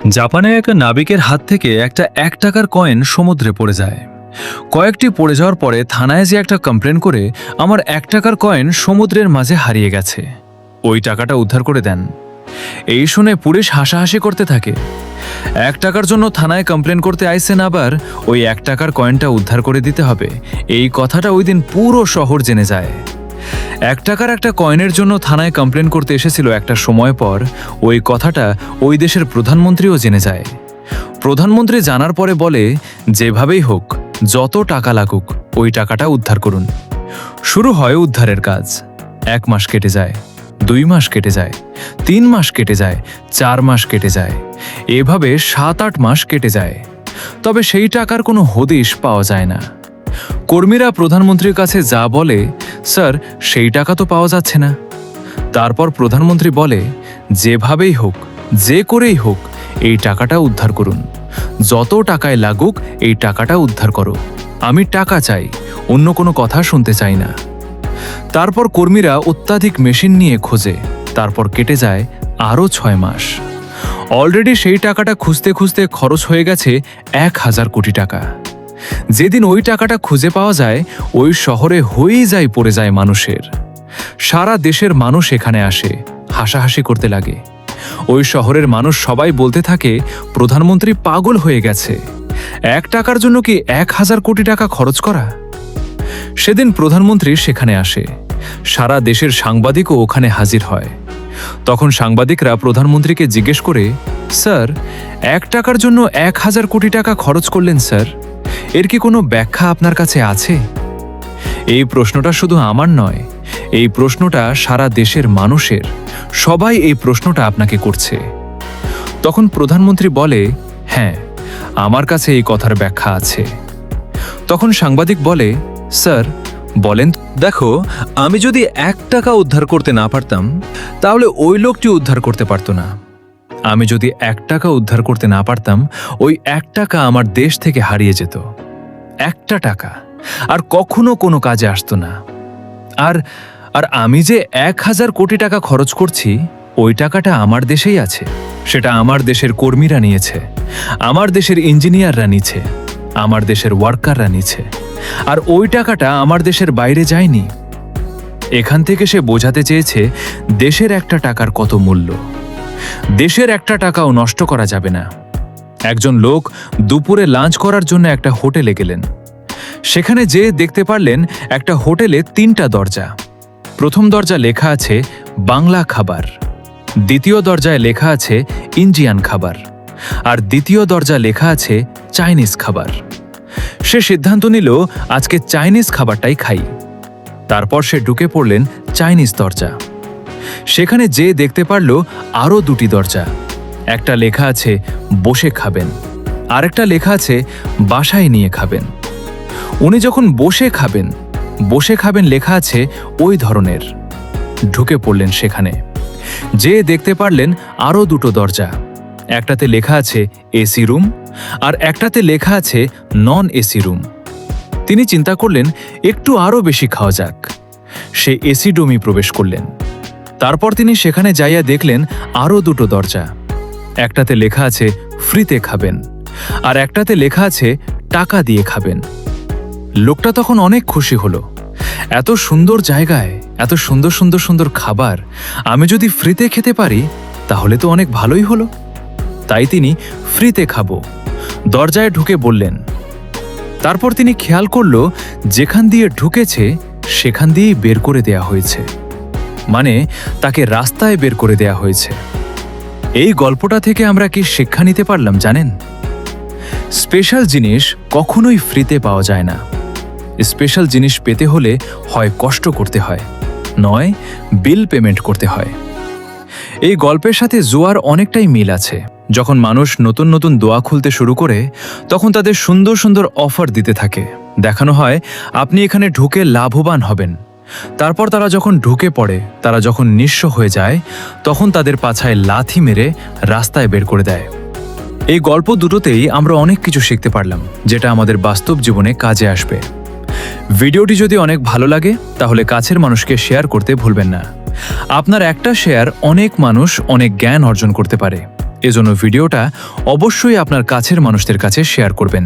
জাপানে এক নাবিকের হাত থেকে একটা 1 টাকার কয়েন সমুদ্রে পড়ে যায়। কয়েকটি পড়ে যাওয়ার পরে থানায় যে একটা কমপ্লেন করে আমার 1 টাকার কয়েন সমুদ্রের মাঝে হারিয়ে গেছে, ওই টাকাটা উদ্ধার করে দেন। এই শুনে পুলিশ হাসাহাসি করতে থাকে। 1 টাকার জন্য থানায় কমপ্লেন করতে আইসেন, আবার ওই 1 টাকার কয়েনটা উদ্ধার করে দিতে হবে, এই কথাটা ওই দিন পুরো শহর জেনে যায়। 1 টাকার একটা কয়েনের জন্য থানায় কমপ্লেন করতে এসেছিল একটা সময় পর, ওই কথাটা ওই দেশের প্রধানমন্ত্রীও জেনে যায়। প্রধানমন্ত্রী জানার পরে বলে, যেভাবেই হোক যত টাকা লাগুক ওই টাকাটা উদ্ধার করুন। শুরু হয় উদ্ধারের কাজ। 1 মাস কেটে যায়, 2 মাস কেটে যায়, 3 মাস কেটে যায়, 4 মাস কেটে যায়, এভাবে 7-8 মাস কেটে যায়। তবে সেই টাকার কোনো হদিশ পাওয়া যায় না। কর্মীরা প্রধানমন্ত্রীর কাছে যা বলে, স্যার সেই টাকা তো পাওয়া যাচ্ছে না। তারপর প্রধানমন্ত্রী বলে, যেভাবেই হোক যে করেই হোক এই টাকাটা উদ্ধার করুন, যত টাকায় লাগুক এই টাকাটা উদ্ধার করো, আমি টাকা চাই, অন্য কোনো কথা শুনতে চাই না। তারপর কর্মীরা অত্যাধিক মেশিন নিয়ে খোঁজে। তারপর কেটে যায় আরও 6 মাস। অলরেডি সেই টাকাটা খুঁজতে খুঁজতে খরচ হয়ে গেছে 1000 কোটি টাকা। যেদিন ওই টাকাটা খুঁজে পাওয়া যায়, ওই শহরে হয়েই যায় পড়ে যায় মানুষের। সারা দেশের মানুষ এখানে আসে, হাসাহাসি করতে লাগে। ওই শহরের মানুষ সবাই বলতে থাকে, প্রধানমন্ত্রী পাগল হয়ে গেছে, 1 টাকার জন্য কি 1000 কোটি টাকা খরচ করা। সেদিন প্রধানমন্ত্রী সেখানে আসে। সারা দেশের সাংবাদিকও ওখানে হাজির হয়। তখন সাংবাদিকরা প্রধানমন্ত্রীকে জিজ্ঞেস করে, স্যার 1 টাকার জন্য 1000 কোটি টাকা খরচ করলেন স্যার, এর কি কোনো ব্যাখ্যা আপনার কাছে আছে? এই প্রশ্নটা শুধু আমার নয়, এই প্রশ্নটা সারা দেশের মানুষের, সবাই এই প্রশ্নটা আপনাকে করছে। তখন প্রধানমন্ত্রী বলে, হ্যাঁ আমার কাছে এই কথার ব্যাখ্যা আছে। তখন সাংবাদিক বলে, স্যার বলেন। দেখো, আমি যদি 1 টাকা উদ্ধার করতে না পারতাম, তাহলে ওই লোকটি উদ্ধার করতে পারত না। আমি যদি 1 টাকা উদ্ধার করতে না পারতাম, ওই 1 টাকা আমার দেশ থেকে হারিয়ে যেত। 1টা টাকা আর কখনো কোনো কাজে আসতো না। আর আর আমি যে 1000 কোটি টাকা খরচ করছি, ওই টাকাটা আমার দেশেই আছে। সেটা আমার দেশের কর্মীরা নিয়েছে, আমার দেশের ইঞ্জিনিয়াররা নিচ্ছে, আমার দেশের ওয়ার্কাররা নিচ্ছে। আর ওই টাকাটা আমার দেশের বাইরে যায়নি। এখান থেকে সে বোঝাতে চেয়েছে দেশের 1টা টাকার কত মূল্য। দেশের 1টা টাকাও নষ্ট করা যাবে না। একজন লোক দুপুরে লাঞ্চ করার জন্য একটা হোটেলে গেলেন। সেখানে যে দেখতে পারলেন একটা হোটেলে 3টা দরজা। প্রথম দরজা লেখা আছে বাংলা খাবার, দ্বিতীয় দরজায় লেখা আছে ইন্ডিয়ান খাবার, আর দ্বিতীয় দরজা লেখা আছে চাইনিজ খাবার। সে সিদ্ধান্ত নিল আজকে চাইনিজ খাবারটাই খাই। তারপর সে ঢুকে পড়লেন চাইনিজ দরজা। সেখানে যে দেখতে পারল আরও 2টি দরজা। একটা লেখা আছে বসে খাবেন, আরেকটা লেখা আছে বাসায় নিয়ে খাবেন। উনি যখন বসে খাবেন লেখা আছে ওই ধরনের। ঢুকে পড়লেন সেখানে। যে দেখতে পারলেন আরও 2টো দরজা। একটাতে লেখা আছে এসি রুম, আর একটাতে লেখা আছে নন এসি রুম। তিনি চিন্তা করলেন একটু আরও বেশি খাওয়া যাক। সে এসি রুমই প্রবেশ করলেন। তারপর তিনি সেখানে যাইয়া দেখলেন আরও 2টো দরজা। একটাতে লেখা আছে ফ্রিতে খাবেন, আর একটাতে লেখা আছে টাকা দিয়ে খাবেন। লোকটা তখন অনেক খুশি হলো। এত সুন্দর জায়গায় এত সুন্দর সুন্দর সুন্দর খাবার আমি যদি ফ্রিতে খেতে পারি, তাহলে তো অনেক ভালোই হলো। তাই তিনি ফ্রিতে খাবো দরজায় ঢুকে বললেন। তারপর তিনি খেয়াল করল যেখান দিয়ে ঢুকেছে সেখান দিয়েই বের করে দেয়া হয়েছে, মানে তাকে রাস্তায় বের করে দেয়া হয়েছে। এই গল্পটা থেকে আমরা কি শিক্ষা নিতে পারলাম জানেন? স্পেশাল জিনিস কখনোই ফ্রিতে পাওয়া যায় না। স্পেশাল জিনিস পেতে হলে হয় কষ্ট করতে হয়, নয় বিল পেমেন্ট করতে হয়। এই গল্পের সাথে জুয়ার অনেকটাই মিল আছে। যখন মানুষ নতুন নতুন দোয়া খুলতে শুরু করে, তখন তাদের সুন্দর সুন্দর অফার দিতে থাকে। দেখানো হয় আপনি এখানে ঢুকে লাভবান হবেন। তারপর তারা যখন ঢুকে পড়ে, তারা যখন নিঃস্ব হয়ে যায়, তখন তাদের পাছায় লাথি মেরে রাস্তায় বের করে দেয়। এই গল্প দুটোতেই আমরা অনেক কিছু শিখতে পারলাম, যেটা আমাদের বাস্তব জীবনে কাজে আসবে। ভিডিওটি যদি অনেক ভালো লাগে, তাহলে কাছের মানুষকে শেয়ার করতে ভুলবেন না। আপনার একটা শেয়ার অনেক মানুষ অনেক জ্ঞান অর্জন করতে পারে। এজন্য ভিডিওটা অবশ্যই আপনার কাছের মানুষদের কাছে শেয়ার করবেন।